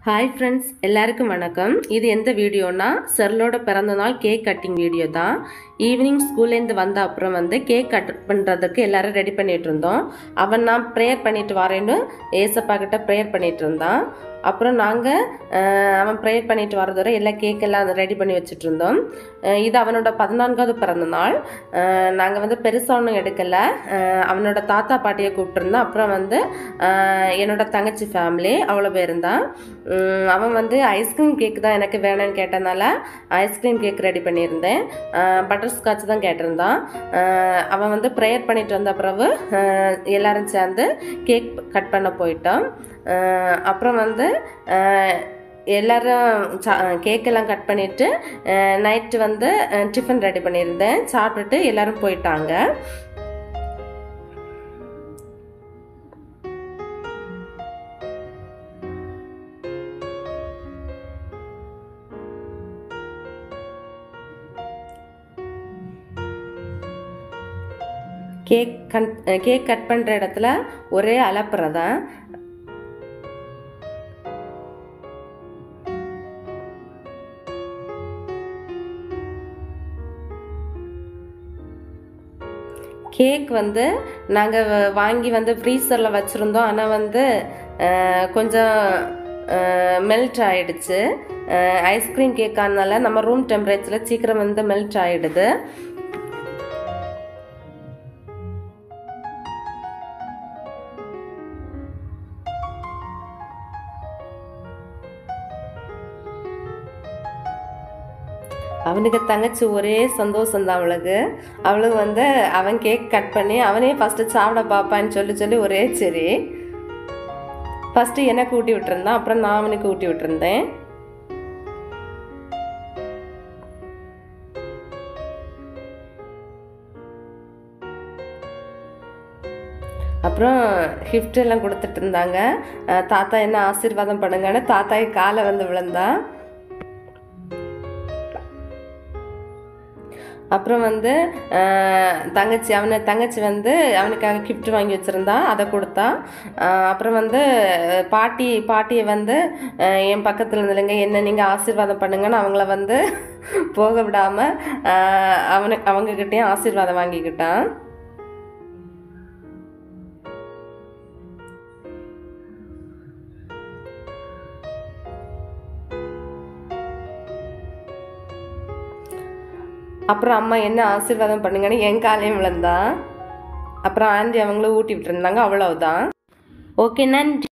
Hi friends, எல்லாருக்கும் வணக்கம். இது எந்த வீடியோனா செர்லோட பிறந்த நாள் கேக் கட்டிங் வீடியோ தான். ஈவினிங் ஸ்கூல்லேருந்து வந்த அப்புறம் கேக் கட் பண்ணுறதுக்கு எல்லாரும் ரெடி பண்ணிட்டு இருந்தோம். நான் ப்ரேயர் பண்ணிட்டு வரேன்னு ஏசப்பா கிட்ட ப்ரேயர் பண்ணிட்டு இருந்தான். அப்புறம் நாங்கள் அவன் ப்ரேயர் பண்ணிட்டு வரது வரை எல்லா கேக்கெல்லாம் ரெடி பண்ணி வச்சுட்டு இருந்தோம். இது அவனோட 14வது பிறந்த நாள். நாங்கள் பெருசாக ஒன்றும் எடுக்கலை. அவனோட தாத்தா பாட்டியை கூப்பிட்டுருந்தோம். அப்புறம் என்னோட தங்கச்சி ஃபேமிலி அவ்வளோ பேர் இருந்தான். அவன் ஐஸ்கிரீம் கேக் தான் எனக்கு வேணும்னு கேட்டனால ஐஸ்கிரீம் கேக் ரெடி பண்ணியிருந்தேன். பட்டர் ஸ்காட்ச் தான் கேட்டிருந்தான். அவன் ப்ரேயர் பண்ணிட்டு வந்த பிறகு எல்லாரும் சேர்ந்து கேக் கட் பண்ண போயிட்டோம். அப்புறம் எல்லாரும் கேக்கெல்லாம் கட் பண்ணிவிட்டு நைட்டு டிஃபன் ரெடி பண்ணியிருந்தேன். சாப்பிட்டுட்டு எல்லாரும் போயிட்டாங்க. கேக் கட் பண்ணுற இடத்துல ஒரே அலப்புறதான். கேக் நாங்கள் வாங்கி ஃப்ரீசரில் வச்சுருந்தோம். ஆனால் கொஞ்சம் மெல்ட் ஆகிடுச்சு. ஐஸ்கிரீம் கேக்கானால நம்ம ரூம் டெம்பரேச்சரில் சீக்கிரம் மெல்ட் ஆகிடுது. அவனுக்கு தங்கச்சி ஒரே சந்தோஷம்தான். அவளுக்கு அவன் கேக் கட் பண்ணி அவனே ஃபஸ்ட்டு சாப்பிட பார்ப்பான்னு சொல்லி ஒரே சரி ஃபஸ்ட்டு எனக்கு ஊட்டி விட்டுருந்தான். அப்புறம் நான் அவனுக்கு ஊட்டி விட்டுருந்தேன். அப்புறம் கிஃப்ட் எல்லாம் கொடுத்துட்டு இருந்தாங்க. தாத்தா என்ன ஆசீர்வாதம் பண்ணுங்கன்னு தாத்தாக்கு காலை விழுந்தான். அப்புறம் தங்கச்சி அவனுக்காக கிஃப்ட் வாங்கி வச்சுருந்தா, அதை கொடுத்தா. அப்புறம் பாட்டியை என் பக்கத்தில் இருந்துலங்க என்ன நீங்கள் ஆசீர்வாதம் பண்ணுங்கன்னு அவங்கள போக விடாமல் அவங்கக்கிட்டேயும் ஆசீர்வாதம் வாங்கிக்கிட்டான். அப்புறம் அம்மா என்ன ஆசீர்வாதம் பண்ணுங்கன்னு என் காலையும் விழுந்தான். அப்புறம் ஆண்டி அவங்களும் ஊட்டி விட்டுருந்தாங்க. அவ்வளவுதான். ஓகே, நன்றி.